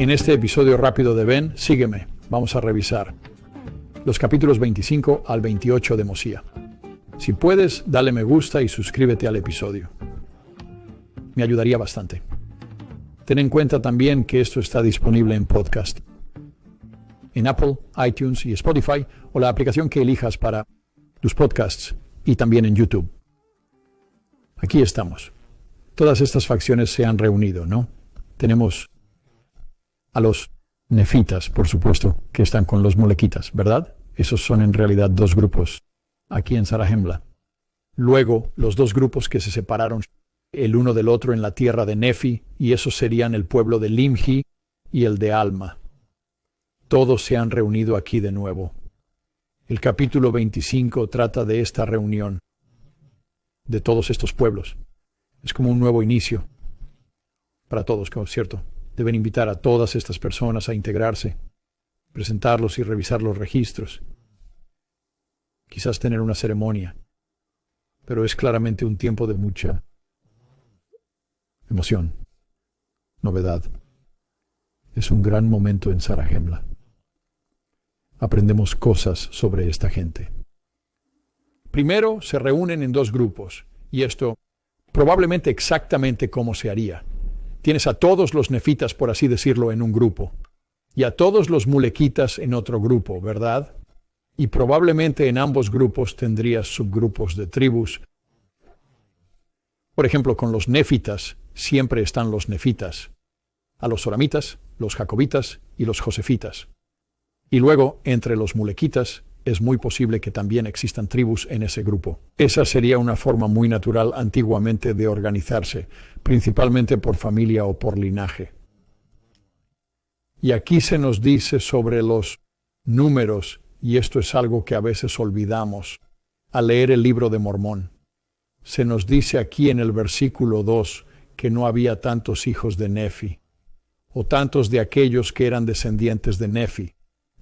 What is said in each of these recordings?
En este episodio rápido de Ben, sígueme, vamos a revisar los capítulos 25 al 28 de Mosía. Si puedes, dale me gusta y suscríbete al episodio. Me ayudaría bastante. Ten en cuenta también que esto está disponible en podcast, en Apple, iTunes y Spotify, o la aplicación que elijas para tus podcasts, y también en YouTube. Aquí estamos. Todas estas facciones se han reunido, ¿no? Tenemos a los nefitas, por supuesto, que están con los molequitas, ¿verdad? Esos son en realidad dos grupos aquí en Zarahemla. Luego, los dos grupos que se separaron el uno del otro en la tierra de Nefi, y esos serían el pueblo de Limhi y el de Alma. Todos se han reunido aquí de nuevo. El capítulo 25 trata de esta reunión de todos estos pueblos. Es como un nuevo inicio para todos, ¿cierto? Deben invitar a todas estas personas a integrarse, presentarlos y revisar los registros. Quizás tener una ceremonia, pero es claramente un tiempo de mucha emoción, novedad. Es un gran momento en Zarahemla. Aprendemos cosas sobre esta gente. Primero se reúnen en dos grupos, y esto probablemente exactamente como se haría. Tienes a todos los nefitas, por así decirlo, en un grupo, y a todos los mulequitas en otro grupo, ¿verdad? Y probablemente en ambos grupos tendrías subgrupos de tribus. Por ejemplo, con los nefitas siempre están los nefitas, a los soramitas, los jacobitas y los josefitas. Y luego, entre los mulequitas, es muy posible que también existan tribus en ese grupo. Esa sería una forma muy natural antiguamente de organizarse, principalmente por familia o por linaje. Y aquí se nos dice sobre los números, y esto es algo que a veces olvidamos al leer el libro de Mormón. Se nos dice aquí en el versículo 2 que no había tantos hijos de Nefi, o tantos de aquellos que eran descendientes de Nefi,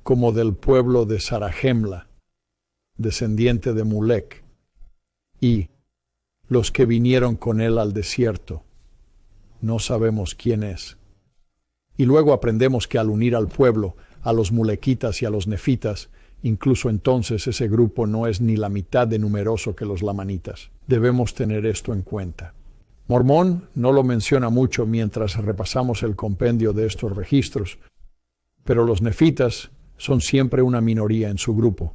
como del pueblo de Zarahemla, descendiente de Mulek, y los que vinieron con él al desierto. No sabemos quién es. Y luego aprendemos que al unir al pueblo, a los mulequitas y a los nefitas, incluso entonces ese grupo no es ni la mitad de numeroso que los lamanitas. Debemos tener esto en cuenta. Mormón no lo menciona mucho mientras repasamos el compendio de estos registros, pero los nefitas son siempre una minoría en su grupo.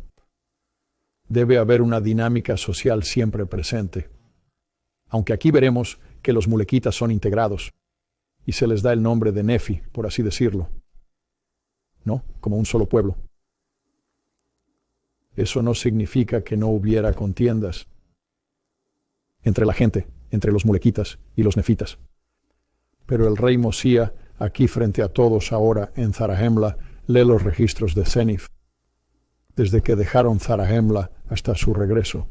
Debe haber una dinámica social siempre presente. Aunque aquí veremos que los mulequitas son integrados, y se les da el nombre de Nefi, por así decirlo, ¿no? Como un solo pueblo. Eso no significa que no hubiera contiendas entre la gente, entre los mulequitas y los nefitas. Pero el rey Mosía, aquí frente a todos ahora en Zarahemla, lee los registros de Senif, desde que dejaron Zarahemla hasta su regreso.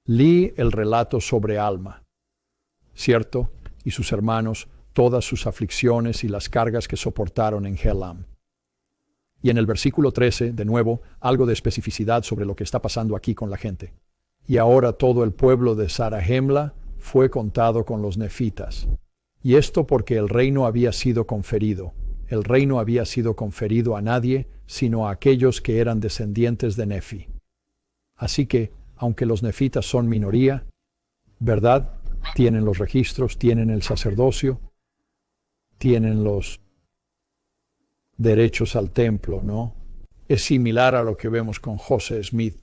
Lee el relato sobre Alma, ¿cierto? Y sus hermanos, todas sus aflicciones y las cargas que soportaron en Helam. Y en el versículo 13, de nuevo, algo de especificidad sobre lo que está pasando aquí con la gente. Y ahora todo el pueblo de Zarahemla fue contado con los nefitas. Y esto porque el reino había sido conferido. El reino había sido conferido a nadie, sino a aquellos que eran descendientes de Nefi. Así que, aunque los nefitas son minoría, ¿verdad? Tienen los registros, tienen el sacerdocio, tienen los derechos al templo, ¿no? Es similar a lo que vemos con José Smith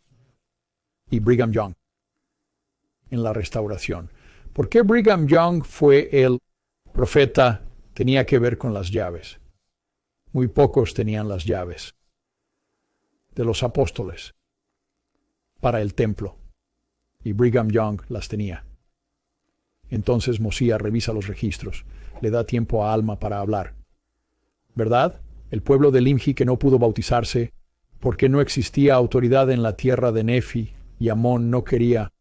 y Brigham Young en la restauración. ¿Por qué Brigham Young fue el profeta? Tenía que ver con las llaves. Muy pocos tenían las llaves de los apóstoles para el templo, y Brigham Young las tenía. Entonces Mosía revisa los registros, le da tiempo a Alma para hablar. ¿Verdad? El pueblo de Limhi que no pudo bautizarse porque no existía autoridad en la tierra de Nefi, y Amón no quería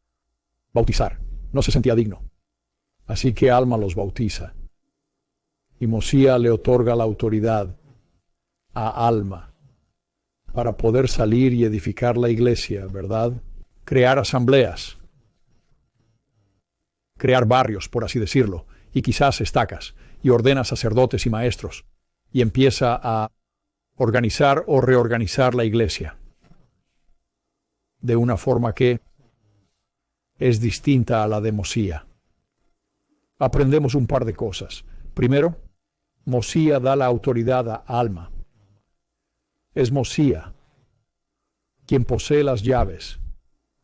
bautizar, no se sentía digno. Así que Alma los bautiza. Y Mosía le otorga la autoridad a Alma para poder salir y edificar la iglesia, ¿verdad? Crear asambleas, crear barrios, por así decirlo, y quizás estacas, y ordena sacerdotes y maestros y empieza a organizar o reorganizar la iglesia de una forma que es distinta a la de Mosía. Aprendemos un par de cosas. Primero, Mosía da la autoridad a Alma. Es Mosía quien posee las llaves,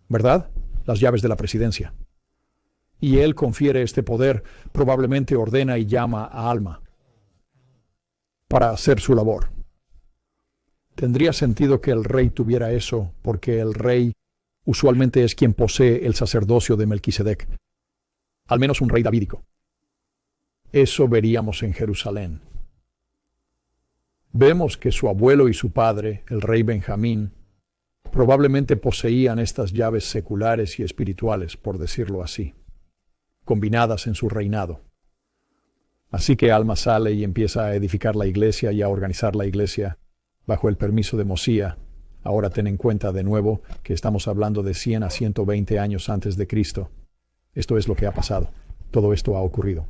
¿verdad? Las llaves de la presidencia. Y él confiere este poder, probablemente ordena y llama a Alma para hacer su labor. Tendría sentido que el rey tuviera eso, porque el rey usualmente es quien posee el sacerdocio de Melquisedec, al menos un rey davídico. Eso veríamos en Jerusalén. Vemos que su abuelo y su padre, el rey Benjamín, probablemente poseían estas llaves seculares y espirituales, por decirlo así, combinadas en su reinado. Así que Alma sale y empieza a edificar la iglesia y a organizar la iglesia bajo el permiso de Mosía. Ahora ten en cuenta de nuevo que estamos hablando de 100 a 120 años antes de Cristo. Esto es lo que ha pasado. Todo esto ha ocurrido.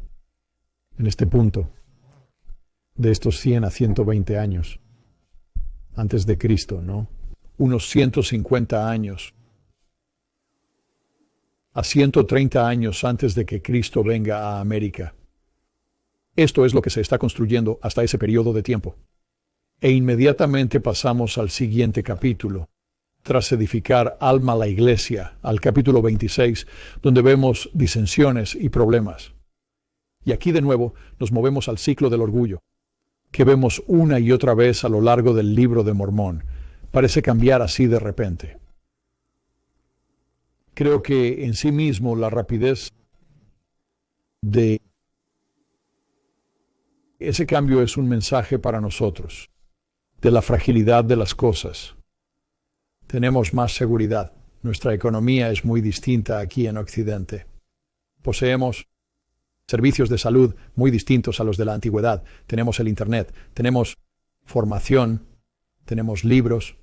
En este punto, de estos 100 a 120 años antes de Cristo, ¿no? Unos 150 años a 130 años antes de que Cristo venga a América. Esto es lo que se está construyendo hasta ese periodo de tiempo. E inmediatamente pasamos al siguiente capítulo, tras edificar Alma la iglesia, al capítulo 26, donde vemos disensiones y problemas. Y aquí de nuevo nos movemos al ciclo del orgullo, que vemos una y otra vez a lo largo del libro de Mormón. Parece cambiar así de repente. Creo que en sí mismo la rapidez de ese cambio es un mensaje para nosotros, de la fragilidad de las cosas. Tenemos más seguridad. Nuestra economía es muy distinta aquí en Occidente. Poseemos servicios de salud muy distintos a los de la antigüedad. Tenemos el Internet, tenemos formación, tenemos libros,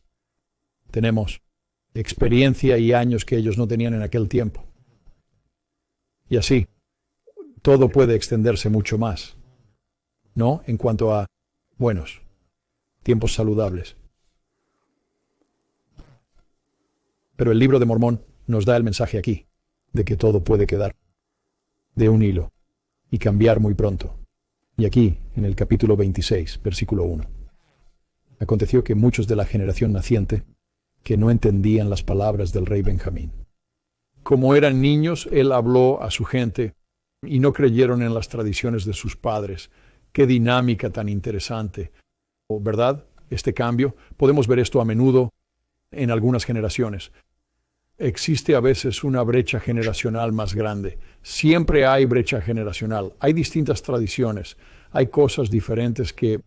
tenemos experiencia y años que ellos no tenían en aquel tiempo. Y así, todo puede extenderse mucho más, ¿no? En cuanto a buenos tiempos saludables. Pero el libro de Mormón nos da el mensaje aquí, de que todo puede quedar de un hilo y cambiar muy pronto. Y aquí, en el capítulo 26, versículo 1. Aconteció que muchos de la generación naciente, que no entendían las palabras del rey Benjamín. Como eran niños, él habló a su gente y no creyeron en las tradiciones de sus padres. Qué dinámica tan interesante, ¿verdad? Este cambio. Podemos ver esto a menudo en algunas generaciones. Existe a veces una brecha generacional más grande. Siempre hay brecha generacional. Hay distintas tradiciones. Hay cosas diferentes que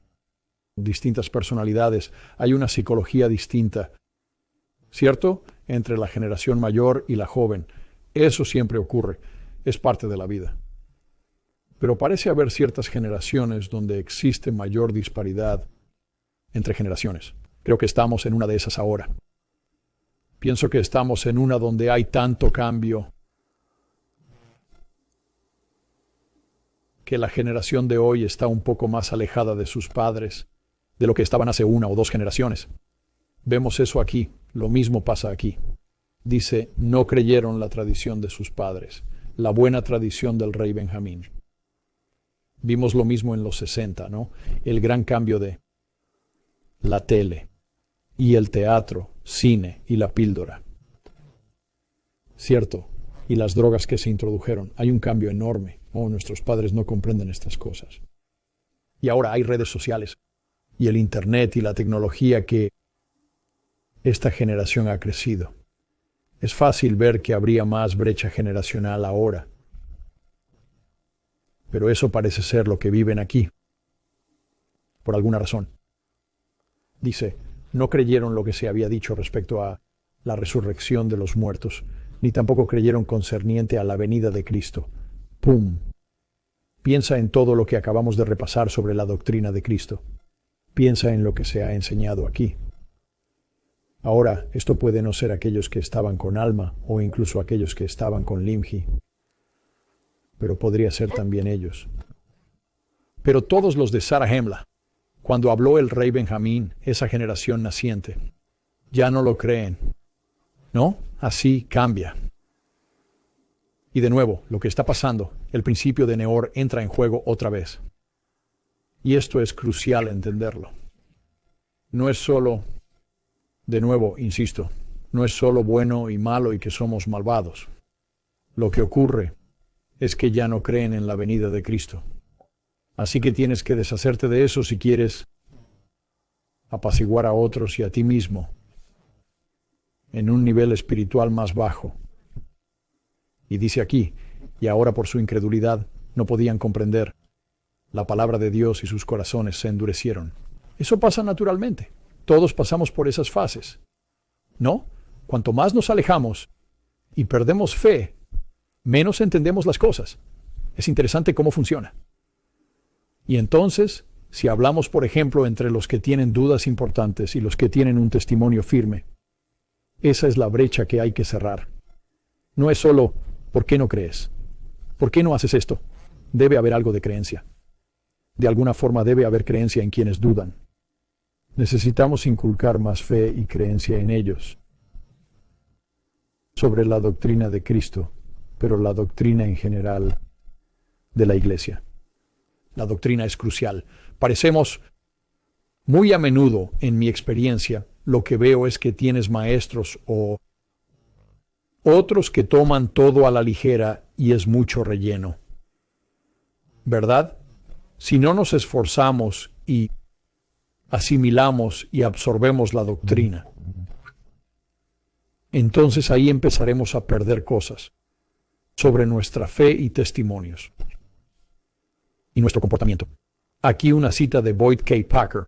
distintas personalidades. Hay una psicología distinta, ¿cierto? Entre la generación mayor y la joven. Eso siempre ocurre. Es parte de la vida. Pero parece haber ciertas generaciones donde existe mayor disparidad entre generaciones. Creo que estamos en una de esas ahora. Pienso que estamos en una donde hay tanto cambio que la generación de hoy está un poco más alejada de sus padres de lo que estaban hace 1 o 2 generaciones. Vemos eso aquí. Lo mismo pasa aquí. Dice, no creyeron la tradición de sus padres, la buena tradición del rey Benjamín. Vimos lo mismo en los 60, ¿no? El gran cambio de la tele y el teatro, cine y la píldora. Cierto, y las drogas que se introdujeron. Hay un cambio enorme. Oh, nuestros padres no comprenden estas cosas. Y ahora hay redes sociales y el Internet y la tecnología que esta generación ha crecido. Es fácil ver que habría más brecha generacional ahora. Pero eso parece ser lo que viven aquí, por alguna razón. Dice, no creyeron lo que se había dicho respecto a la resurrección de los muertos, ni tampoco creyeron concerniente a la venida de Cristo. ¡Pum! Piensa en todo lo que acabamos de repasar sobre la doctrina de Cristo. Piensa en lo que se ha enseñado aquí. Ahora, esto puede no ser aquellos que estaban con Alma o incluso aquellos que estaban con Limhi, pero podría ser también ellos. Pero todos los de Zarahemla Cuando habló el rey Benjamín, esa generación naciente, ya no lo creen. ¿No? Así cambia. Y de nuevo, lo que está pasando, el principio de Nehor entra en juego otra vez. Y esto es crucial entenderlo. No es solo, de nuevo, insisto, no es solo bueno y malo y que somos malvados. Lo que ocurre es que ya no creen en la venida de Cristo. Así que tienes que deshacerte de eso si quieres apaciguar a otros y a ti mismo en un nivel espiritual más bajo. Y dice aquí, y ahora por su incredulidad no podían comprender la palabra de Dios y sus corazones se endurecieron. Eso pasa naturalmente. Todos pasamos por esas fases. ¿No? Cuanto más nos alejamos y perdemos fe, menos entendemos las cosas. Es interesante cómo funciona. Y entonces, si hablamos, por ejemplo, entre los que tienen dudas importantes y los que tienen un testimonio firme, esa es la brecha que hay que cerrar. No es solo, ¿por qué no crees? ¿Por qué no haces esto? Debe haber algo de creencia. De alguna forma debe haber creencia en quienes dudan. Necesitamos inculcar más fe y creencia en ellos sobre la doctrina de Cristo, pero la doctrina en general de la Iglesia. La doctrina es crucial. Parecemos, muy a menudo, en mi experiencia, lo que veo es que tienes maestros o otros que toman todo a la ligera y es mucho relleno. ¿Verdad? Si no nos esforzamos y asimilamos y absorbemos la doctrina, entonces ahí empezaremos a perder cosas sobre nuestra fe y testimonios y nuestro comportamiento. Aquí una cita de Boyd K. Packer,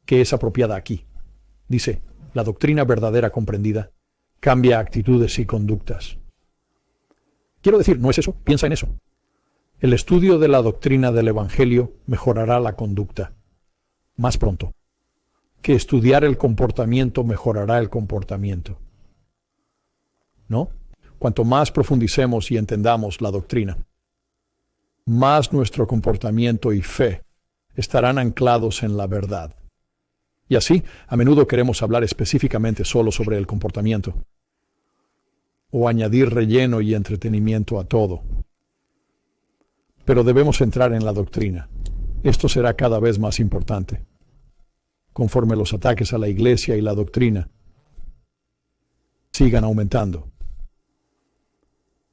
que es apropiada aquí. Dice, la doctrina verdadera comprendida cambia actitudes y conductas. Quiero decir, ¿no es eso? Piensa en eso. El estudio de la doctrina del Evangelio mejorará la conducta más pronto que estudiar el comportamiento mejorará el comportamiento. ¿No? Cuanto más profundicemos y entendamos la doctrina, más nuestro comportamiento y fe estarán anclados en la verdad. Y así, a menudo queremos hablar específicamente solo sobre el comportamiento, o añadir relleno y entretenimiento a todo. Pero debemos entrar en la doctrina. Esto será cada vez más importante, conforme los ataques a la Iglesia y la doctrina sigan aumentando.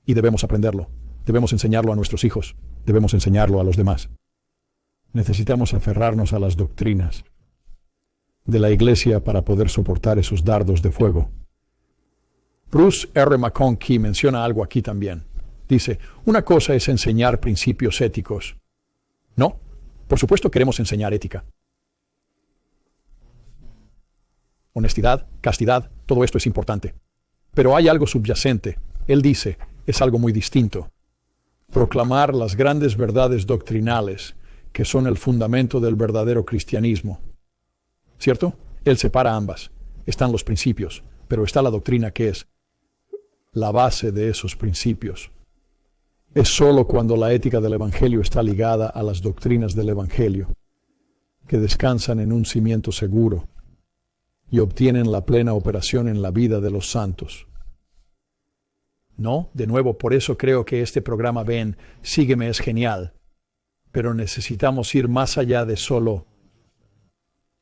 Y debemos aprenderlo. Debemos enseñarlo a nuestros hijos. Debemos enseñarlo a los demás. Necesitamos aferrarnos a las doctrinas de la Iglesia para poder soportar esos dardos de fuego. Bruce R. McConkie menciona algo aquí también. Dice, una cosa es enseñar principios éticos. No, por supuesto queremos enseñar ética. Honestidad, castidad, todo esto es importante. Pero hay algo subyacente. Él dice, es algo muy distinto. Proclamar las grandes verdades doctrinales que son el fundamento del verdadero cristianismo. ¿Cierto? Él separa ambas. Están los principios, pero está la doctrina que es la base de esos principios. Es sólo cuando la ética del Evangelio está ligada a las doctrinas del Evangelio, que descansan en un cimiento seguro y obtienen la plena operación en la vida de los santos. No, de nuevo, por eso creo que este programa Ven, Sígueme es genial, pero necesitamos ir más allá de solo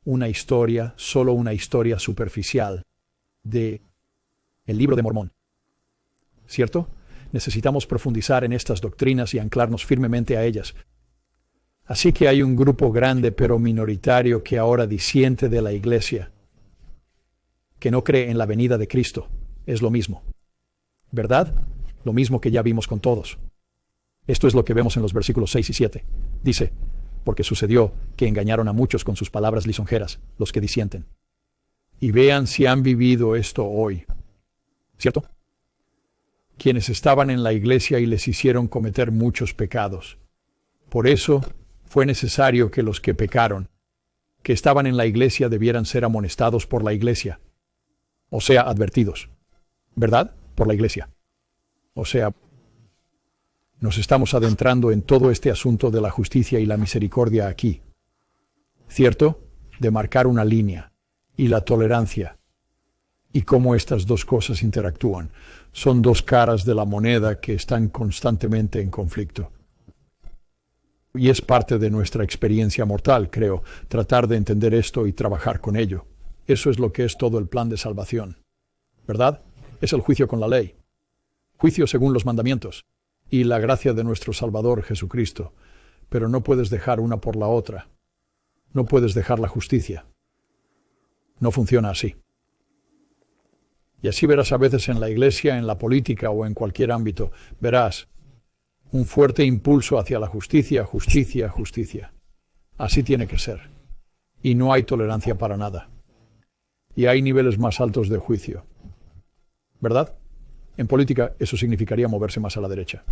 una historia superficial de el Libro de Mormón. ¿Cierto? Necesitamos profundizar en estas doctrinas y anclarnos firmemente a ellas. Así que hay un grupo grande pero minoritario que ahora disiente de la Iglesia, que no cree en la venida de Cristo. Es lo mismo. ¿Verdad? Lo mismo que ya vimos con todos. Esto es lo que vemos en los versículos 6 y 7. Dice, porque sucedió que engañaron a muchos con sus palabras lisonjeras, los que disienten. Y vean si han vivido esto hoy. ¿Cierto? Quienes estaban en la Iglesia y les hicieron cometer muchos pecados. Por eso fue necesario que los que pecaron, que estaban en la Iglesia, debieran ser amonestados por la Iglesia. O sea, advertidos. ¿Verdad? Por la Iglesia. O sea, nos estamos adentrando en todo este asunto de la justicia y la misericordia aquí. ¿cierto? De marcar una línea y la tolerancia. Y cómo estas dos cosas interactúan. Son dos caras de la moneda que están constantemente en conflicto. Y es parte de nuestra experiencia mortal, creo, tratar de entender esto y trabajar con ello. Eso es lo que es todo el plan de salvación. ¿Verdad? Es el juicio con la ley. Juicio según los mandamientos. Y la gracia de nuestro Salvador Jesucristo. Pero no puedes dejar una por la otra. No puedes dejar la justicia. No funciona así. Y así verás a veces en la iglesia, en la política o en cualquier ámbito, verás un fuerte impulso hacia la justicia, justicia, justicia. Así tiene que ser. Y no hay tolerancia para nada. Y hay niveles más altos de juicio. ¿Verdad? En política eso significaría moverse más a la derecha.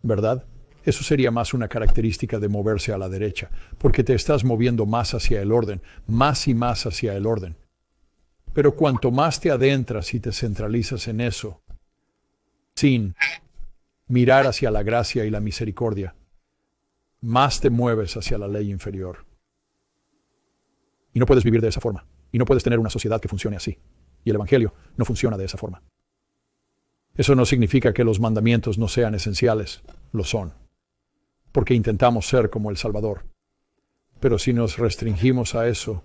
¿Verdad? Eso sería más una característica de moverse a la derecha, porque te estás moviendo más hacia el orden, más y más hacia el orden. Pero cuanto más te adentras y te centralizas en eso, sin mirar hacia la gracia y la misericordia, más te mueves hacia la ley inferior. Y no puedes vivir de esa forma. Y no puedes tener una sociedad que funcione así. Y el Evangelio no funciona de esa forma. Eso no significa que los mandamientos no sean esenciales. Lo son. Porque intentamos ser como el Salvador. Pero si nos restringimos a eso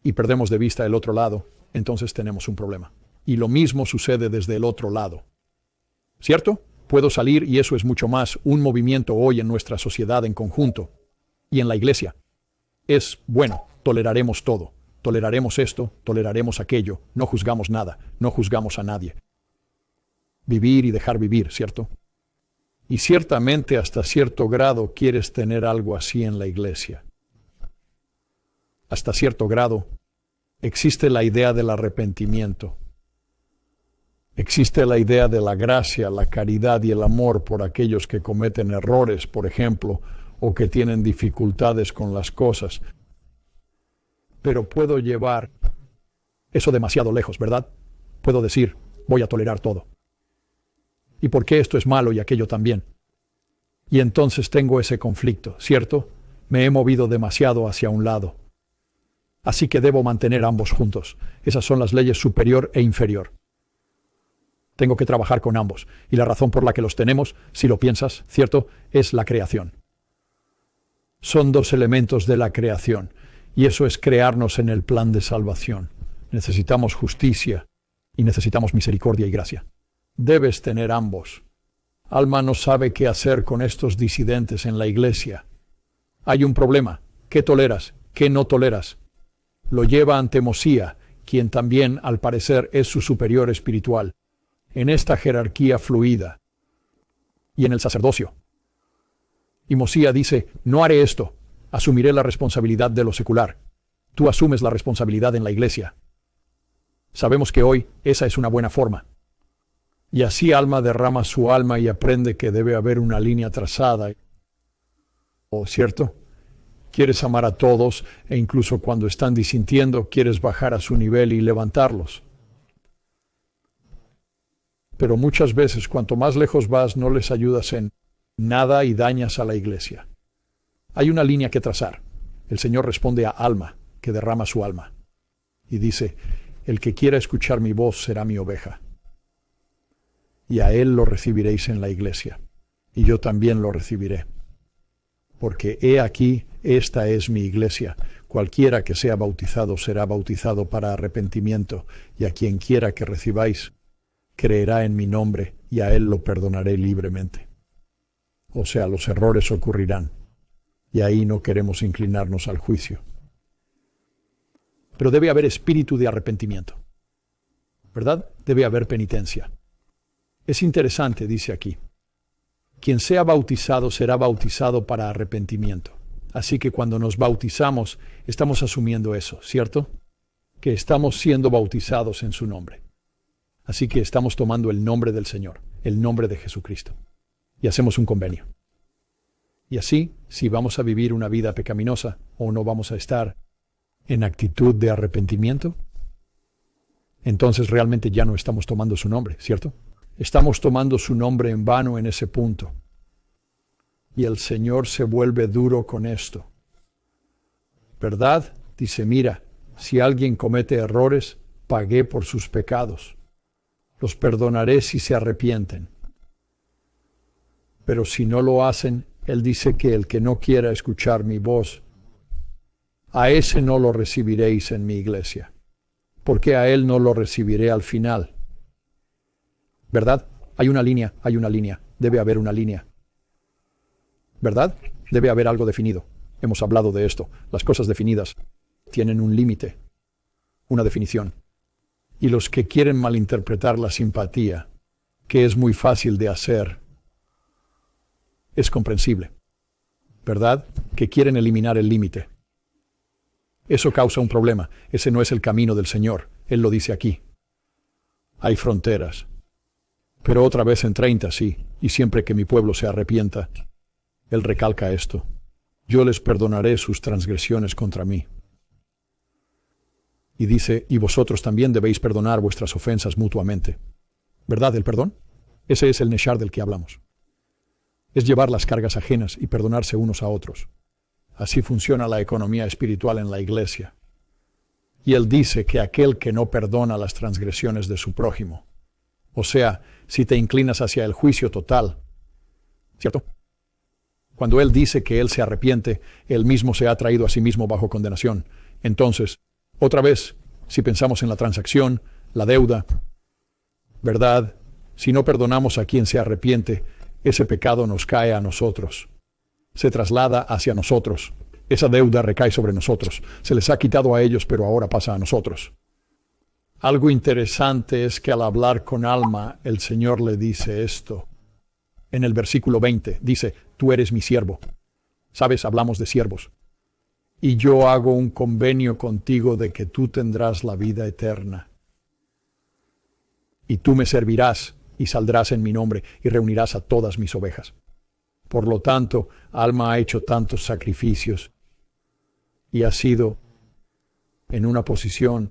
y perdemos de vista el otro lado, entonces tenemos un problema. Y lo mismo sucede desde el otro lado. ¿Cierto? Puedo salir y eso es mucho más un movimiento hoy en nuestra sociedad en conjunto. Y en la iglesia. Es bueno, toleraremos todo. Toleraremos esto, toleraremos aquello. No juzgamos nada, no juzgamos a nadie. Vivir y dejar vivir, ¿cierto? Y ciertamente hasta cierto grado quieres tener algo así en la iglesia. Hasta cierto grado existe la idea del arrepentimiento. Existe la idea de la gracia, la caridad y el amor por aquellos que cometen errores, por ejemplo, o que tienen dificultades con las cosas. Pero puedo llevar eso demasiado lejos, ¿verdad? Puedo decir, voy a tolerar todo. ¿Y por qué esto es malo y aquello también? Y entonces tengo ese conflicto, ¿cierto? Me he movido demasiado hacia un lado. Así que debo mantener ambos juntos. Esas son las leyes superior e inferior. Tengo que trabajar con ambos. Y la razón por la que los tenemos, si lo piensas, ¿cierto?, es la creación. Son dos elementos de la creación. Y eso es crearnos en el plan de salvación. Necesitamos justicia y necesitamos misericordia y gracia. Debes tener ambos. Alma no sabe qué hacer con estos disidentes en la iglesia. Hay un problema. ¿Qué toleras? ¿Qué no toleras? Lo lleva ante Mosía, quien también, al parecer, es su superior espiritual, en esta jerarquía fluida, y en el sacerdocio. Y Mosía dice, no haré esto, asumiré la responsabilidad de lo secular. Tú asumes la responsabilidad en la iglesia. Sabemos que hoy esa es una buena forma. Y así Alma derrama su alma y aprende que debe haber una línea trazada. ¿O cierto? Quieres amar a todos e incluso cuando están disintiendo quieres bajar a su nivel y levantarlos. Pero muchas veces cuanto más lejos vas no les ayudas en nada y dañas a la iglesia. Hay una línea que trazar. El Señor responde a Alma, que derrama su alma. Y dice, el que quiera escuchar mi voz será mi oveja. Y a él lo recibiréis en la iglesia. Y yo también lo recibiré. Porque he aquí, esta es mi iglesia. Cualquiera que sea bautizado será bautizado para arrepentimiento, y a quien quiera que recibáis, creerá en mi nombre, y a él lo perdonaré libremente. O sea, los errores ocurrirán. Y ahí no queremos inclinarnos al juicio. Pero debe haber espíritu de arrepentimiento. ¿Verdad? Debe haber penitencia. Es interesante, dice aquí. Quien sea bautizado será bautizado para arrepentimiento. Así que cuando nos bautizamos, estamos asumiendo eso, ¿cierto? Que estamos siendo bautizados en su nombre. Así que estamos tomando el nombre del Señor, el nombre de Jesucristo. Y hacemos un convenio. Y así, si vamos a vivir una vida pecaminosa o no vamos a estar en actitud de arrepentimiento, entonces realmente ya no estamos tomando su nombre, ¿cierto? Estamos tomando su nombre en vano en ese punto. Y el Señor se vuelve duro con esto. ¿verdad? Dice, mira, si alguien comete errores, pagué por sus pecados. Los perdonaré si se arrepienten. Pero si no lo hacen, Él dice que el que no quiera escuchar mi voz, a ese no lo recibiréis en mi iglesia, porque a él no lo recibiré al final. ¿Verdad? Hay una línea, debe haber una línea. ¿Verdad? Debe haber algo definido. Hemos hablado de esto. Las cosas definidas tienen un límite, una definición. Y los que quieren malinterpretar la simpatía, que es muy fácil de hacer, es comprensible. ¿Verdad? Que quieren eliminar el límite. Eso causa un problema. Ese no es el camino del Señor. Él lo dice aquí. Hay fronteras. Pero otra vez en 30, sí. Y siempre que mi pueblo se arrepienta, Él recalca esto. Yo les perdonaré sus transgresiones contra mí. Y dice, y vosotros también debéis perdonar vuestras ofensas mutuamente. ¿Verdad el perdón? Ese es el neshar del que hablamos. Es llevar las cargas ajenas y perdonarse unos a otros. Así funciona la economía espiritual en la iglesia. Y Él dice que aquel que no perdona las transgresiones de su prójimo, o sea, si te inclinas hacia el juicio total, ¿cierto? Cuando Él dice que Él se arrepiente, Él mismo se ha traído a sí mismo bajo condenación. Entonces, otra vez, si pensamos en la transacción, la deuda, ¿verdad? Si no perdonamos a quien se arrepiente, ese pecado nos cae a nosotros. Se traslada hacia nosotros. Esa deuda recae sobre nosotros. Se les ha quitado a ellos, pero ahora pasa a nosotros. Algo interesante es que al hablar con Alma, el Señor le dice esto. En el versículo 20 dice, tú eres mi siervo. ¿Sabes? Hablamos de siervos. Y yo hago un convenio contigo de que tú tendrás la vida eterna. Y tú me servirás y saldrás en mi nombre y reunirás a todas mis ovejas. Por lo tanto, Alma ha hecho tantos sacrificios y ha sido en una posición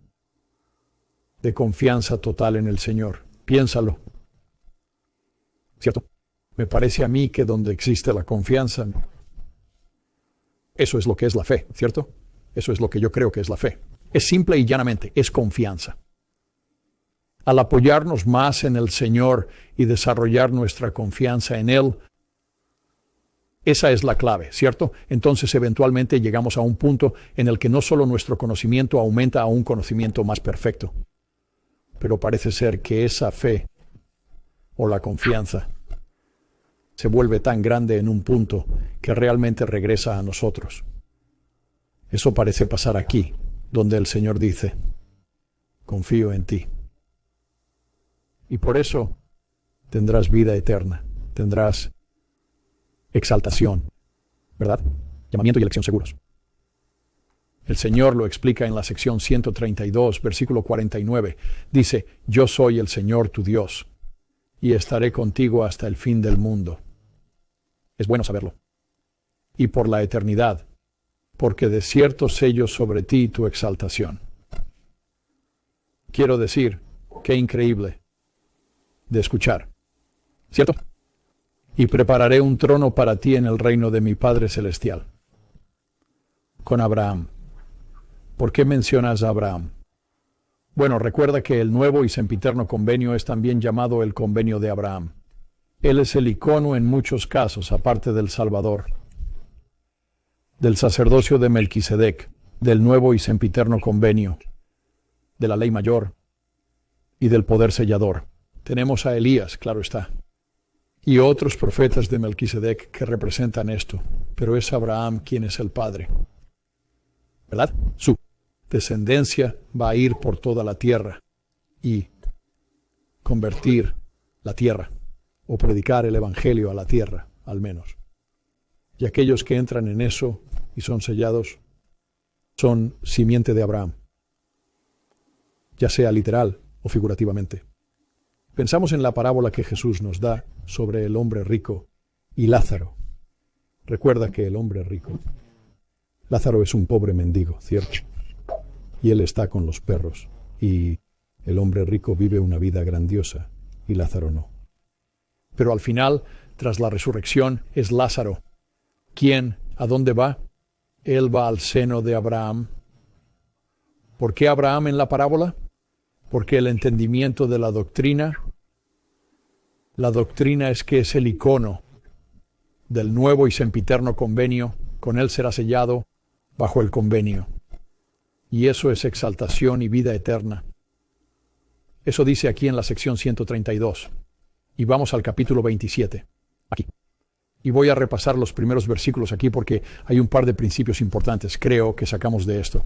de confianza total en el Señor. Piénsalo. ¿Cierto? Me parece a mí que donde existe la confianza, eso es lo que es la fe, ¿cierto? Eso es lo que yo creo que es la fe. Es simple y llanamente, es confianza. Al apoyarnos más en el Señor y desarrollar nuestra confianza en Él, esa es la clave, ¿cierto? Entonces eventualmente llegamos a un punto en el que no solo nuestro conocimiento aumenta a un conocimiento más perfecto, pero parece ser que esa fe o la confianza se vuelve tan grande en un punto que realmente regresa a nosotros. Eso parece pasar aquí, donde el Señor dice, confío en ti. Y por eso tendrás vida eterna, tendrás exaltación, ¿verdad? Llamamiento y elección seguros. El Señor lo explica en la sección 132, versículo 49. Dice, yo soy el Señor tu Dios, y estaré contigo hasta el fin del mundo. Es bueno saberlo. Y por la eternidad, porque de cierto sello sobre ti tu exaltación. Quiero decir, qué increíble de escuchar, ¿cierto? Y prepararé un trono para ti en el reino de mi Padre Celestial. Con Abraham. ¿Por qué mencionas a Abraham? Bueno, recuerda que el nuevo y sempiterno convenio es también llamado el convenio de Abraham. Él es el icono en muchos casos, aparte del Salvador, del sacerdocio de Melquisedec, del nuevo y sempiterno convenio, de la ley mayor y del poder sellador. Tenemos a Elías, claro está, y otros profetas de Melquisedec que representan esto, pero es Abraham quien es el padre, ¿verdad? Su descendencia va a ir por toda la tierra y convertir la tierra, o predicar el evangelio a la tierra, al menos. Y aquellos que entran en eso y son sellados, son simiente de Abraham, ya sea literal o figurativamente. Pensamos en la parábola que Jesús nos da sobre el hombre rico y Lázaro. Recuerda que el hombre rico, Lázaro es un pobre mendigo, ¿cierto? Y él está con los perros. Y el hombre rico vive una vida grandiosa y Lázaro no. Pero al final, tras la resurrección, es Lázaro. ¿Quién? ¿A dónde va? Él va al seno de Abraham. ¿Por qué Abraham en la parábola? Porque el entendimiento de la doctrina es que es el icono del nuevo y sempiterno convenio, con él será sellado bajo el convenio. Y eso es exaltación y vida eterna. Eso dice aquí en la sección 132. Y vamos al capítulo 27, aquí. Y voy a repasar los primeros versículos aquí porque hay un par de principios importantes, creo, que sacamos de esto.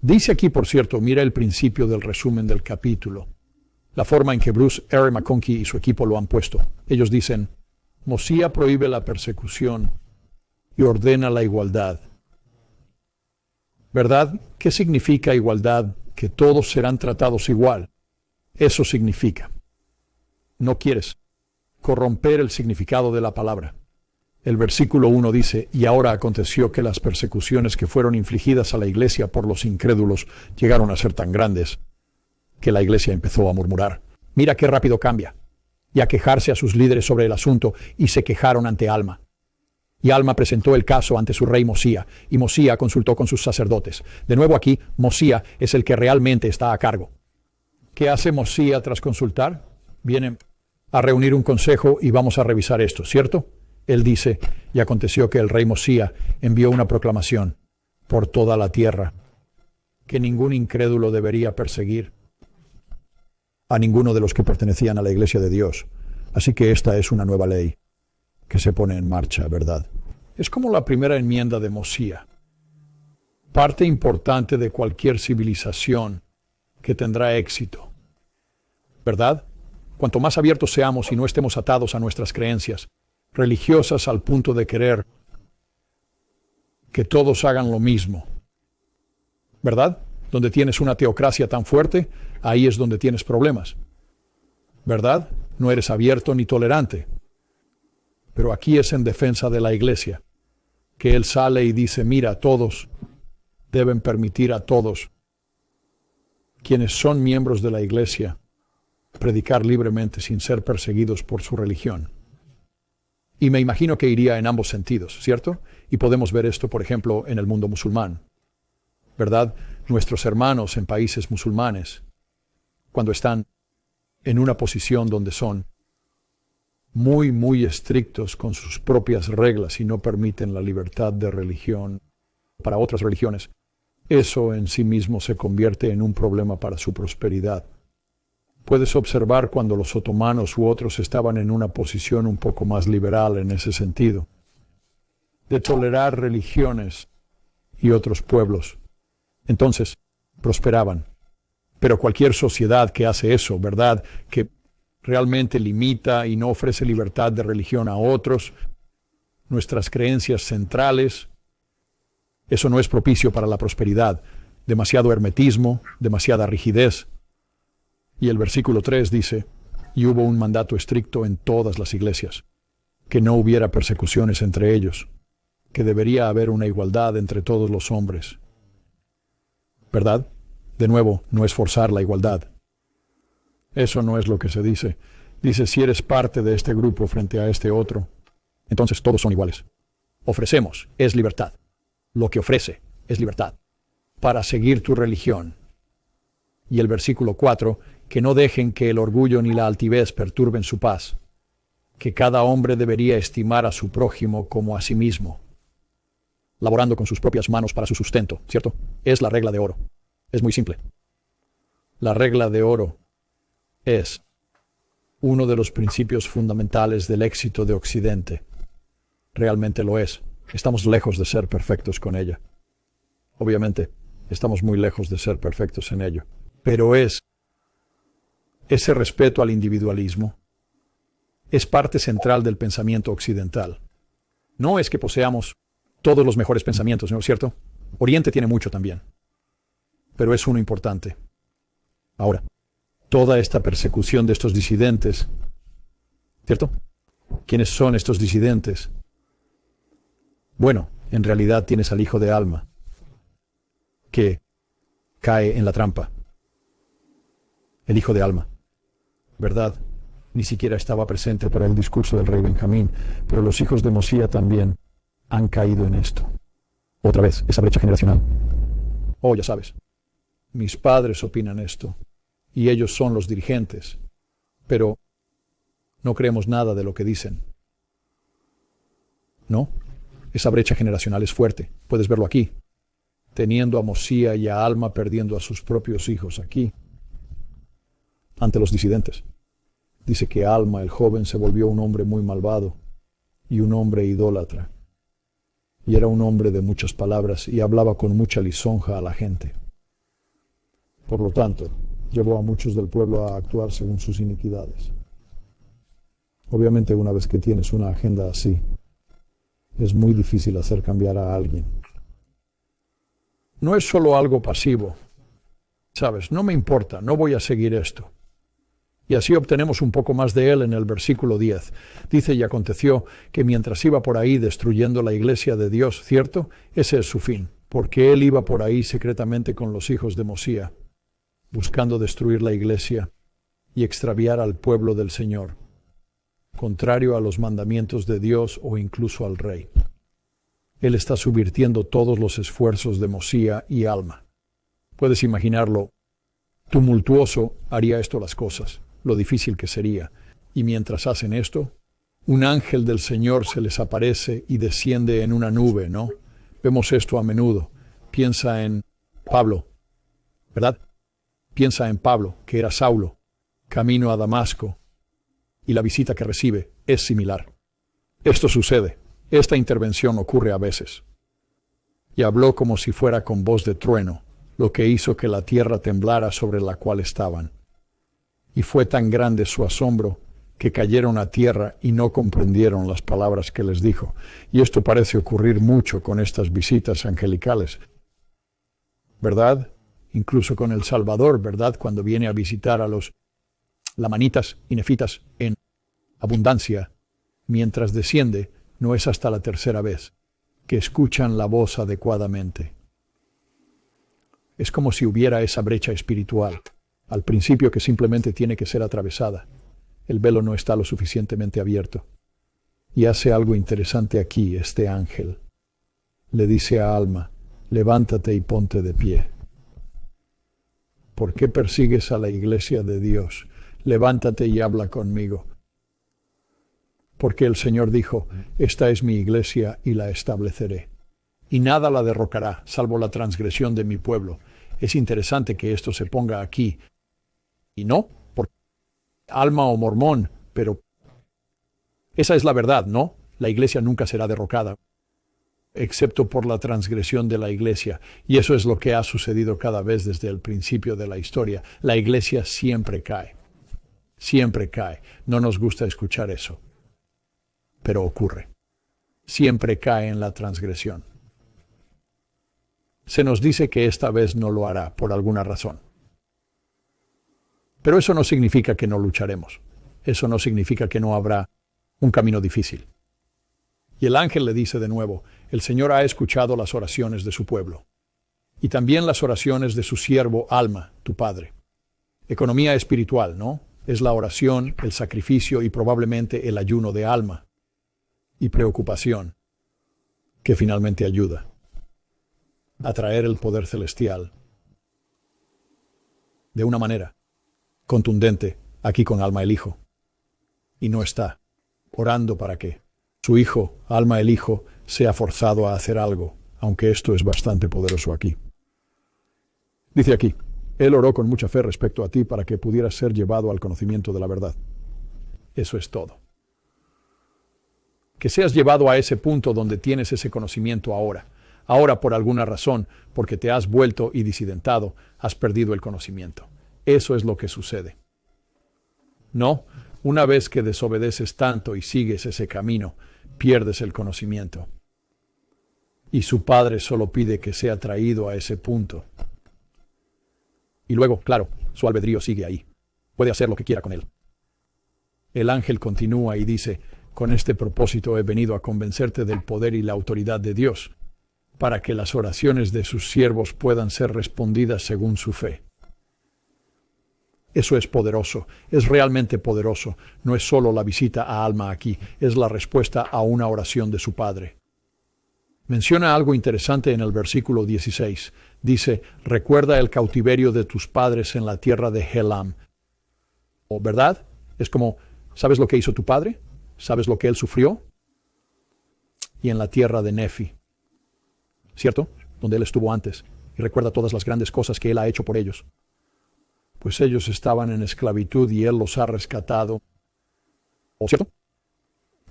Dice aquí, por cierto, mira el principio del resumen del capítulo. La forma en que Bruce R. McConkie y su equipo lo han puesto. Ellos dicen, Mosía prohíbe la persecución y ordena la igualdad. ¿Verdad? ¿Qué significa igualdad? Que todos serán tratados igual. Eso significa. No quieres corromper el significado de la palabra. El versículo 1 dice, y ahora aconteció que las persecuciones que fueron infligidas a la iglesia por los incrédulos llegaron a ser tan grandes que la iglesia empezó a murmurar. Mira qué rápido cambia. Y a quejarse a sus líderes sobre el asunto, y se quejaron ante Alma. Y Alma presentó el caso ante su rey Mosía, y Mosía consultó con sus sacerdotes. De nuevo aquí, Mosía es el que realmente está a cargo. ¿Qué hace Mosía tras consultar? Viene a reunir un consejo y vamos a revisar esto, ¿cierto? Él dice, y aconteció que el rey Mosía envió una proclamación por toda la tierra, que ningún incrédulo debería perseguir a ninguno de los que pertenecían a la iglesia de Dios. Así que esta es una nueva ley que se pone en marcha, ¿verdad? Es como la primera enmienda de Mosía. Parte importante de cualquier civilización que tendrá éxito, ¿verdad? Cuanto más abiertos seamos y no estemos atados a nuestras creencias religiosas al punto de querer que todos hagan lo mismo, ¿verdad? Donde tienes una teocracia tan fuerte, ahí es donde tienes problemas, ¿verdad? No eres abierto ni tolerante. Pero aquí es en defensa de la iglesia, que él sale y dice, mira, todos deben permitir a todos, quienes son miembros de la iglesia, predicar libremente sin ser perseguidos por su religión. Y me imagino que iría en ambos sentidos, ¿cierto? Y podemos ver esto, por ejemplo, en el mundo musulmán, ¿verdad? Nuestros hermanos en países musulmanes, cuando están en una posición donde son muy estrictos con sus propias reglas y no permiten la libertad de religión para otras religiones, eso en sí mismo se convierte en un problema para su prosperidad. Puedes observar cuando los otomanos u otros estaban en una posición un poco más liberal en ese sentido, de tolerar religiones y otros pueblos. Entonces, prosperaban. Pero cualquier sociedad que hace eso, ¿verdad?, que realmente limita y no ofrece libertad de religión a otros, nuestras creencias centrales, eso no es propicio para la prosperidad. Demasiado hermetismo, demasiada rigidez. Y el versículo 3 dice, y hubo un mandato estricto en todas las iglesias, que no hubiera persecuciones entre ellos, que debería haber una igualdad entre todos los hombres. ¿Verdad? De nuevo, no es forzar la igualdad. Eso no es lo que se dice. Dice, si eres parte de este grupo frente a este otro, entonces todos son iguales. Ofrecemos, es libertad. Lo que ofrece es libertad para seguir tu religión. Y el versículo 4, que no dejen que el orgullo ni la altivez perturben su paz, que cada hombre debería estimar a su prójimo como a sí mismo, laborando con sus propias manos para su sustento, ¿cierto? Es la regla de oro. Es muy simple. La regla de oro es uno de los principios fundamentales del éxito de Occidente. Realmente lo es. Estamos lejos de ser perfectos con ella. Obviamente, estamos muy lejos de ser perfectos en ello. Pero es ese respeto al individualismo. Es parte central del pensamiento occidental. No es que poseamos todos los mejores pensamientos, ¿no es cierto? Oriente tiene mucho también. Pero es uno importante. Ahora, toda esta persecución de estos disidentes, ¿cierto? ¿Quiénes son estos disidentes? Bueno, en realidad tienes al hijo de Alma, que cae en la trampa. El hijo de Alma, ¿verdad? Ni siquiera estaba presente para el discurso del rey Benjamín, pero los hijos de Mosía también han caído en esto. Otra vez, esa brecha generacional. Oh, ya sabes. Mis padres opinan esto, y ellos son los dirigentes, pero no creemos nada de lo que dicen. No, esa brecha generacional es fuerte. Puedes verlo aquí, teniendo a Mosía y a Alma perdiendo a sus propios hijos aquí, ante los disidentes. Dice que Alma, el joven, se volvió un hombre muy malvado y un hombre idólatra. Y era un hombre de muchas palabras y hablaba con mucha lisonja a la gente. Por lo tanto, llevó a muchos del pueblo a actuar según sus iniquidades. Obviamente, una vez que tienes una agenda así, es muy difícil hacer cambiar a alguien. No es solo algo pasivo. Sabes, no me importa, no voy a seguir esto. Y así obtenemos un poco más de él en el versículo 10. Dice, y aconteció que mientras iba por ahí destruyendo la iglesia de Dios, ¿cierto? Ese es su fin, porque él iba por ahí secretamente con los hijos de Mosía, buscando destruir la iglesia y extraviar al pueblo del Señor, contrario a los mandamientos de Dios o incluso al rey. Él está subvirtiendo todos los esfuerzos de Mosía y Alma. Puedes imaginarlo tumultuoso haría esto las cosas, lo difícil que sería. Y mientras hacen esto, un ángel del Señor se les aparece y desciende en una nube, ¿no? Vemos esto a menudo. Piensa en Pablo, ¿verdad? Piensa en Pablo, que era Saulo, camino a Damasco, y la visita que recibe es similar. Esto sucede, esta intervención ocurre a veces. Y habló como si fuera con voz de trueno, lo que hizo que la tierra temblara sobre la cual estaban. Y fue tan grande su asombro que cayeron a tierra y no comprendieron las palabras que les dijo. Y esto parece ocurrir mucho con estas visitas angelicales, ¿verdad? Incluso con el Salvador, ¿verdad? Cuando viene a visitar a los lamanitas y nefitas en abundancia, mientras desciende, no es hasta la tercera vez que escuchan la voz adecuadamente. Es como si hubiera esa brecha espiritual, al principio, que simplemente tiene que ser atravesada. El velo no está lo suficientemente abierto. Y hace algo interesante aquí este ángel. Le dice a Alma, levántate y ponte de pie. ¿Por qué persigues a la iglesia de Dios? Levántate y habla conmigo. Porque el Señor dijo, esta es mi iglesia y la estableceré. Y nada la derrocará, salvo la transgresión de mi pueblo. Es interesante que esto se ponga aquí. Y no por Alma o Mormón, pero esa es la verdad, ¿no? La iglesia nunca será derrocada, excepto por la transgresión de la iglesia. Y eso es lo que ha sucedido cada vez desde el principio de la historia. La iglesia siempre cae. Siempre cae. No nos gusta escuchar eso, pero ocurre. Siempre cae en la transgresión. Se nos dice que esta vez no lo hará, por alguna razón. Pero eso no significa que no lucharemos. Eso no significa que no habrá un camino difícil. Y el ángel le dice de nuevo, el Señor ha escuchado las oraciones de su pueblo, y también las oraciones de su siervo Alma, tu padre. Economía espiritual, ¿no? Es la oración, el sacrificio y probablemente el ayuno de Alma. Y preocupación, que finalmente ayuda a traer el poder celestial de una manera contundente aquí con Alma el Hijo. Y no está orando para que su hijo, Alma el Hijo, sea forzado a hacer algo, aunque esto es bastante poderoso aquí. Dice aquí, él oró con mucha fe respecto a ti para que pudieras ser llevado al conocimiento de la verdad. Eso es todo. Que seas llevado a ese punto donde tienes ese conocimiento ahora. Ahora, por alguna razón, porque te has vuelto y disidentado, has perdido el conocimiento. Eso es lo que sucede. No, una vez que desobedeces tanto y sigues ese camino, pierdes el conocimiento. Y su padre solo pide que sea traído a ese punto. Y luego, claro, su albedrío sigue ahí. Puede hacer lo que quiera con él. El ángel continúa y dice, con este propósito he venido a convencerte del poder y la autoridad de Dios, para que las oraciones de sus siervos puedan ser respondidas según su fe. Eso es poderoso, es realmente poderoso. No es solo la visita a Alma aquí, es la respuesta a una oración de su padre. Menciona algo interesante en el versículo 16. Dice, recuerda el cautiverio de tus padres en la tierra de Helam. ¿Verdad? Es como, ¿sabes lo que hizo tu padre? ¿Sabes lo que él sufrió? Y en la tierra de Nefi, ¿cierto? Donde él estuvo antes. Y recuerda todas las grandes cosas que él ha hecho por ellos. Pues ellos estaban en esclavitud y él los ha rescatado. ¿Cierto?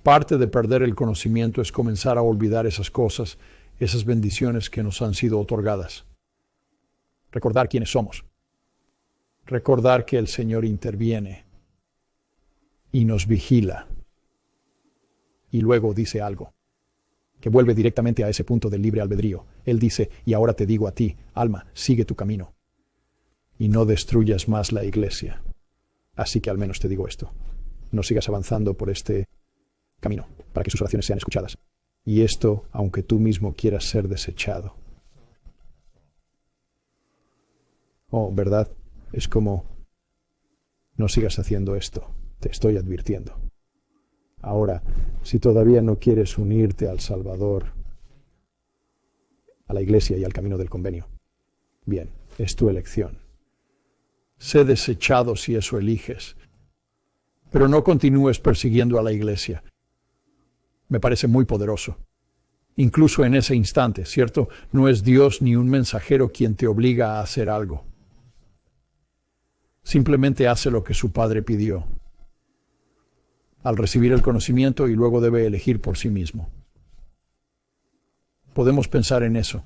Parte de perder el conocimiento es comenzar a olvidar esas cosas, esas bendiciones que nos han sido otorgadas. Recordar quiénes somos. Recordar que el Señor interviene y nos vigila. Y luego dice algo que vuelve directamente a ese punto del libre albedrío. Él dice, y ahora te digo a ti, alma, sigue tu camino y no destruyas más la iglesia. Así que al menos te digo esto, no sigas avanzando por este camino para que sus oraciones sean escuchadas. Y esto, aunque tú mismo quieras ser desechado. Oh, ¿verdad? Es como, no sigas haciendo esto, te estoy advirtiendo. Ahora, si todavía no quieres unirte al Salvador, a la iglesia y al camino del convenio, bien, es tu elección. Sé desechado si eso eliges, pero no continúes persiguiendo a la iglesia. Me parece muy poderoso. Incluso en ese instante, ¿cierto? No es Dios ni un mensajero quien te obliga a hacer algo. Simplemente hace lo que su Padre pidió, al recibir el conocimiento, y luego debe elegir por sí mismo. Podemos pensar en eso.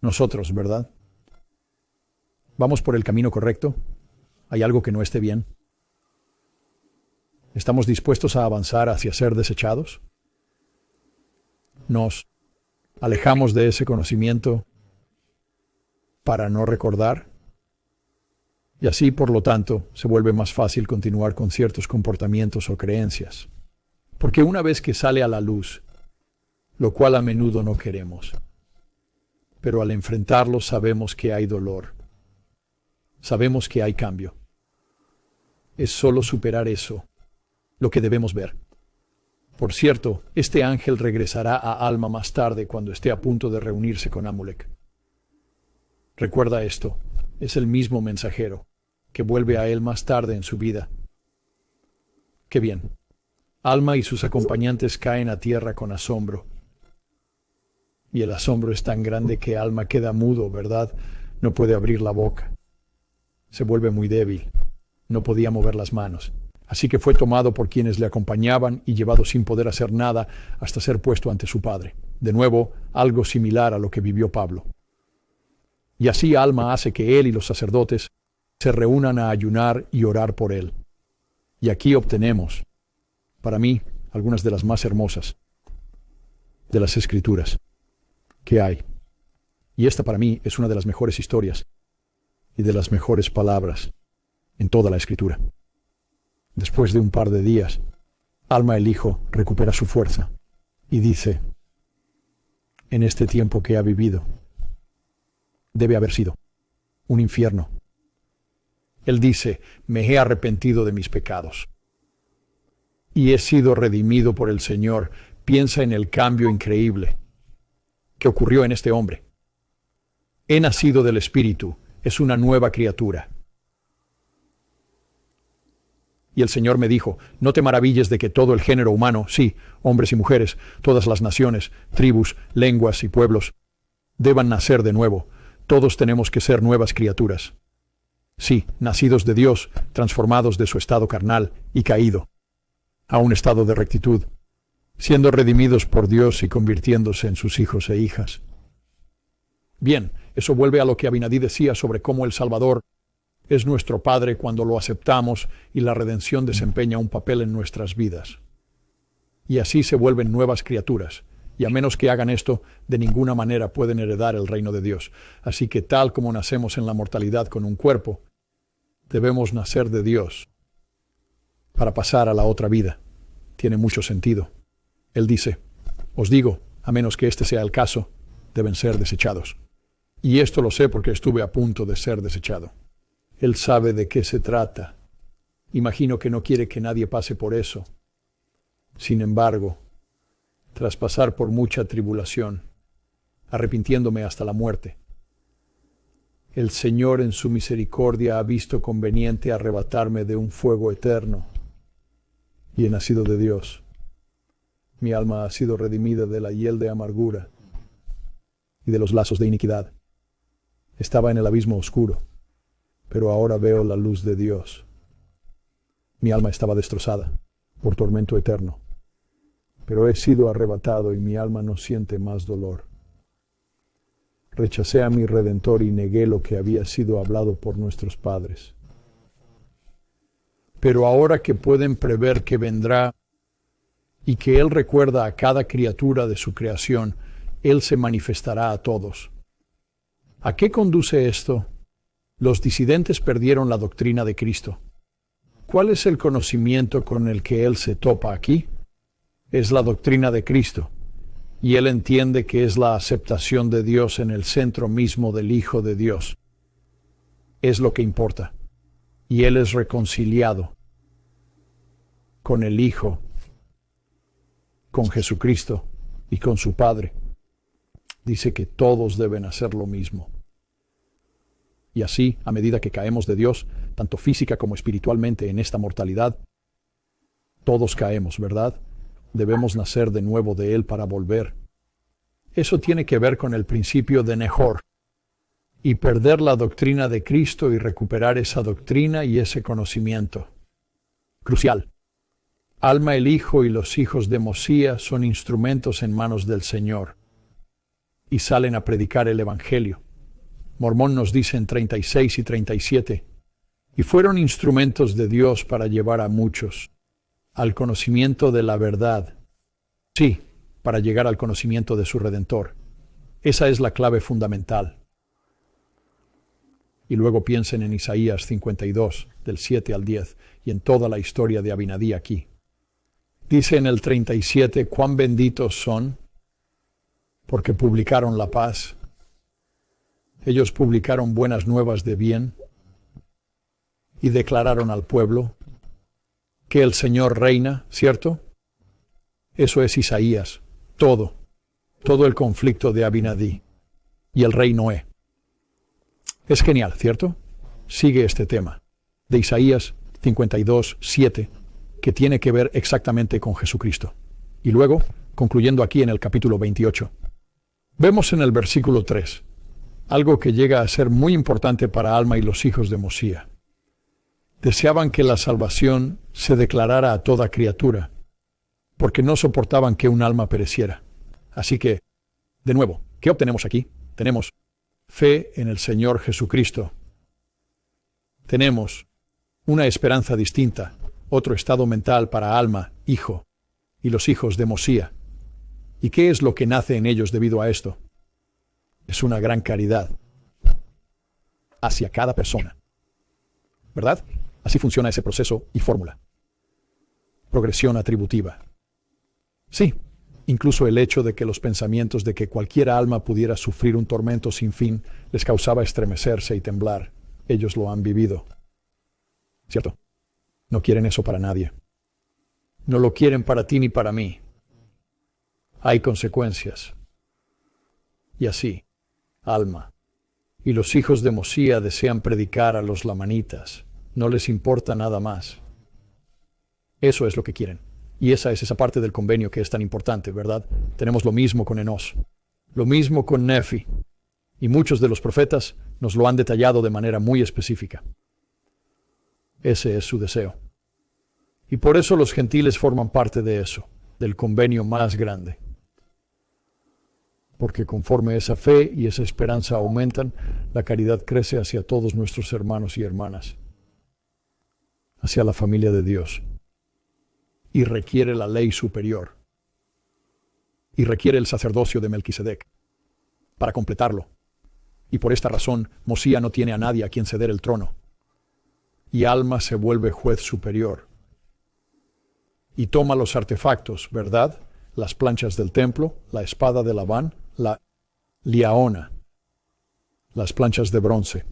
Nosotros, ¿verdad? ¿Vamos por el camino correcto? ¿Hay algo que no esté bien? ¿Estamos dispuestos a avanzar hacia ser desechados? ¿Nos alejamos de ese conocimiento para no recordar? Y así, por lo tanto, se vuelve más fácil continuar con ciertos comportamientos o creencias. Porque una vez que sale a la luz, lo cual a menudo no queremos, pero al enfrentarlo sabemos que hay dolor. Sabemos que hay cambio. Es solo superar eso lo que debemos ver. Por cierto, este ángel regresará a Alma más tarde cuando esté a punto de reunirse con Amulek. Recuerda esto, es el mismo mensajero que vuelve a él más tarde en su vida. Qué bien. Alma y sus acompañantes caen a tierra con asombro. Y el asombro es tan grande que Alma queda mudo, ¿verdad? No puede abrir la boca. Se vuelve muy débil. No podía mover las manos. Así que fue tomado por quienes le acompañaban y llevado sin poder hacer nada hasta ser puesto ante su padre. De nuevo, algo similar a lo que vivió Pablo. Y así Alma hace que él y los sacerdotes se reúnan a ayunar y orar por él. Y aquí obtenemos, para mí, algunas de las más hermosas de las Escrituras que hay. Y esta para mí es una de las mejores historias y de las mejores palabras en toda la Escritura. Después de un par de días, Alma el hijo recupera su fuerza y dice, en este tiempo que ha vivido, debe haber sido un infierno. Él dice, me he arrepentido de mis pecados y he sido redimido por el Señor. Piensa en el cambio increíble que ocurrió en este hombre. He nacido del Espíritu, es una nueva criatura. Y el Señor me dijo, no te maravilles de que todo el género humano, sí, hombres y mujeres, todas las naciones, tribus, lenguas y pueblos, deban nacer de nuevo. Todos tenemos que ser nuevas criaturas. Sí, nacidos de Dios, transformados de su estado carnal y caído a un estado de rectitud, siendo redimidos por Dios y convirtiéndose en sus hijos e hijas. Bien, eso vuelve a lo que Abinadí decía sobre cómo el Salvador es nuestro Padre cuando lo aceptamos y la redención desempeña un papel en nuestras vidas. Y así se vuelven nuevas criaturas, y a menos que hagan esto, de ninguna manera pueden heredar el reino de Dios. Así que tal como nacemos en la mortalidad con un cuerpo, debemos nacer de Dios para pasar a la otra vida. Tiene mucho sentido. Él dice, os digo, a menos que este sea el caso, deben ser desechados. Y esto lo sé porque estuve a punto de ser desechado. Él sabe de qué se trata. Imagino que no quiere que nadie pase por eso. Sin embargo, tras pasar por mucha tribulación, arrepintiéndome hasta la muerte. El Señor en su misericordia ha visto conveniente arrebatarme de un fuego eterno, y he nacido de Dios. Mi alma ha sido redimida de la hiel de amargura y de los lazos de iniquidad. Estaba en el abismo oscuro, pero ahora veo la luz de Dios. Mi alma estaba destrozada por tormento eterno, pero he sido arrebatado y mi alma no siente más dolor. Rechacé a mi Redentor y negué lo que había sido hablado por nuestros padres. Pero ahora que pueden prever que vendrá y que Él recuerda a cada criatura de su creación, Él se manifestará a todos. ¿A qué conduce esto? Los disidentes perdieron la doctrina de Cristo. ¿Cuál es el conocimiento con el que Él se topa aquí? Es la doctrina de Cristo, y Él entiende que es la aceptación de Dios en el centro mismo del Hijo de Dios. Es lo que importa, y Él es reconciliado con el Hijo, con Jesucristo y con su Padre. Dice que todos deben hacer lo mismo. Y así, a medida que caemos de Dios, tanto física como espiritualmente en esta mortalidad, todos caemos, ¿verdad? Debemos nacer de nuevo de Él para volver. Eso tiene que ver con el principio de Nehor, y perder la doctrina de Cristo y recuperar esa doctrina y ese conocimiento. Crucial. Alma, el Hijo y los hijos de Mosía son instrumentos en manos del Señor, y salen a predicar el Evangelio. Mormón nos dice en 36 y 37, y fueron instrumentos de Dios para llevar a muchos al conocimiento de la verdad. Sí, para llegar al conocimiento de su Redentor. Esa es la clave fundamental. Y luego piensen en Isaías 52, del 7 al 10, y en toda la historia de Abinadí aquí. Dice en el 37, cuán benditos son, porque publicaron la paz. Ellos publicaron buenas nuevas de bien, y declararon al pueblo que el Señor reina, ¿cierto? Eso es Isaías, todo el conflicto de Abinadí y el rey Noé. Es genial, ¿cierto? Sigue este tema de Isaías 52, 7, que tiene que ver exactamente con Jesucristo. Y luego, concluyendo aquí en el capítulo 28, vemos en el versículo 3, algo que llega a ser muy importante para Alma y los hijos de Mosía. Deseaban que la salvación se declarara a toda criatura, porque no soportaban que un alma pereciera. Así que, de nuevo, ¿qué obtenemos aquí? Tenemos fe en el Señor Jesucristo. Tenemos una esperanza distinta, otro estado mental para Alma, Hijo, y los hijos de Mosía. ¿Y qué es lo que nace en ellos debido a esto? Es una gran caridad hacia cada persona. ¿Verdad? Así funciona ese proceso y fórmula. Progresión atributiva. Sí, incluso el hecho de que los pensamientos de que cualquier alma pudiera sufrir un tormento sin fin les causaba estremecerse y temblar. Ellos lo han vivido. ¿Cierto? No quieren eso para nadie. No lo quieren para ti ni para mí. Hay consecuencias. Y así, Alma y los hijos de Mosía desean predicar a los lamanitas. No les importa nada más. Eso es lo que quieren. Y esa es esa parte del convenio que es tan importante, ¿verdad? Tenemos lo mismo con Enos, lo mismo con Nefi. Y muchos de los profetas nos lo han detallado de manera muy específica. Ese es su deseo. Y por eso los gentiles forman parte de eso, del convenio más grande. Porque conforme esa fe y esa esperanza aumentan, la caridad crece hacia todos nuestros hermanos y hermanas, hacia la familia de Dios. Y requiere la ley superior. Y requiere el sacerdocio de Melquisedec para completarlo. Y por esta razón, Mosía no tiene a nadie a quien ceder el trono. Y Alma se vuelve juez superior. Y toma los artefactos, ¿verdad? Las planchas del templo, la espada de Labán, la liaona, las planchas de bronce,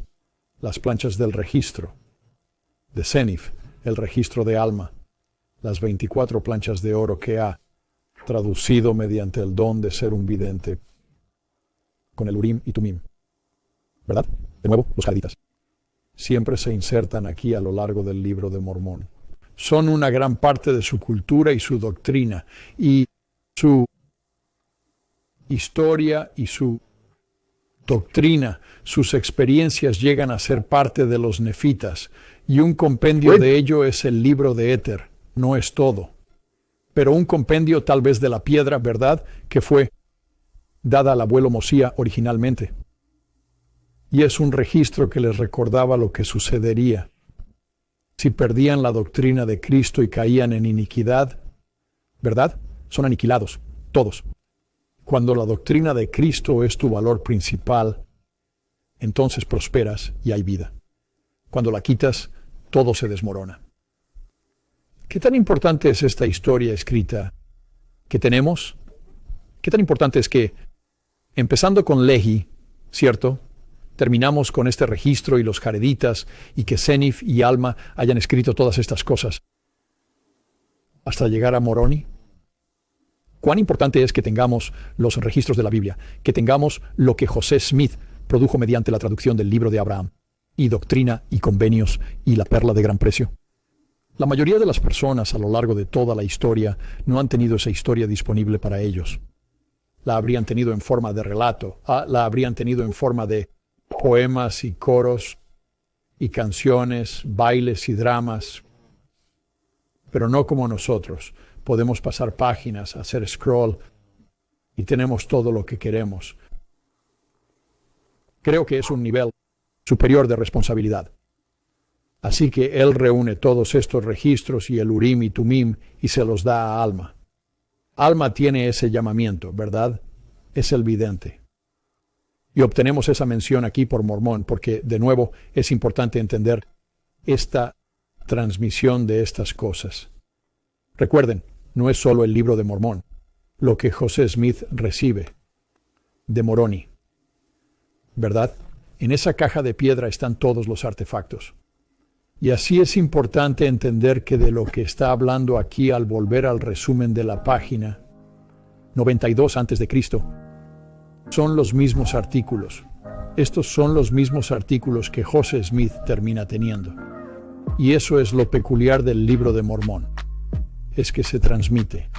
las planchas del registro, de Zenif, el registro de Alma, las 24 planchas de oro que ha traducido mediante el don de ser un vidente, con el Urim y Tumim. ¿Verdad? De nuevo, los jareditas. Siempre se insertan aquí a lo largo del Libro de Mormón. Son una gran parte de su cultura y su doctrina, y su historia y su doctrina, sus experiencias llegan a ser parte de los nefitas, y un compendio de ello es el libro de Éter. No es todo, pero un compendio tal vez de la piedra, ¿verdad?, que fue dada al abuelo Mosía originalmente. Y es un registro que les recordaba lo que sucedería si perdían la doctrina de Cristo y caían en iniquidad, ¿verdad? Son aniquilados, todos. Cuando la doctrina de Cristo es tu valor principal, entonces prosperas y hay vida. Cuando la quitas, todo se desmorona. ¿Qué tan importante es esta historia escrita que tenemos? ¿Qué tan importante es que, empezando con Lehi, ¿cierto?, terminamos con este registro y los jareditas, y que Senif y Alma hayan escrito todas estas cosas hasta llegar a Moroni? ¿Cuán importante es que tengamos los registros de la Biblia, que tengamos lo que José Smith produjo mediante la traducción del libro de Abraham, y doctrina y convenios y la perla de gran precio? La mayoría de las personas a lo largo de toda la historia no han tenido esa historia disponible para ellos. La habrían tenido en forma de relato, la habrían tenido en forma de poemas y coros y canciones, bailes y dramas, pero no como nosotros. Podemos pasar páginas, hacer scroll y tenemos todo lo que queremos. Creo que es un nivel superior de responsabilidad. Así que él reúne todos estos registros y el Urim y Tumim y se los da a Alma. Alma tiene ese llamamiento, ¿verdad? Es el vidente. Y obtenemos esa mención aquí por Mormón, porque, de nuevo, es importante entender esta transmisión de estas cosas. Recuerden, no es solo el libro de Mormón, lo que José Smith recibe de Moroni, ¿verdad? En esa caja de piedra están todos los artefactos. Y así es importante entender que de lo que está hablando aquí al volver al resumen de la página 92 a.C., son los mismos artículos. Estos son los mismos artículos que José Smith termina teniendo. Y eso es lo peculiar del libro de Mormón. Es que se transmite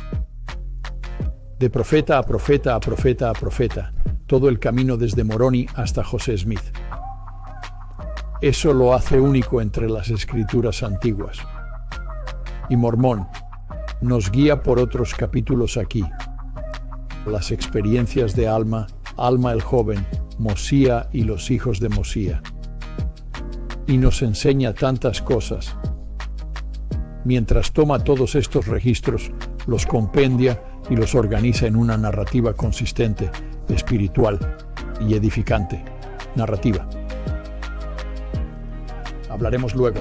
de profeta a profeta a profeta a profeta, todo el camino desde Moroni hasta José Smith. Eso lo hace único entre las escrituras antiguas. Y Mormón nos guía por otros capítulos aquí. Las experiencias de Alma, Alma el joven, Mosía y los hijos de Mosía. Y nos enseña tantas cosas. Mientras toma todos estos registros, los compendia y los organiza en una narrativa consistente, espiritual y edificante. Narrativa. Hablaremos luego.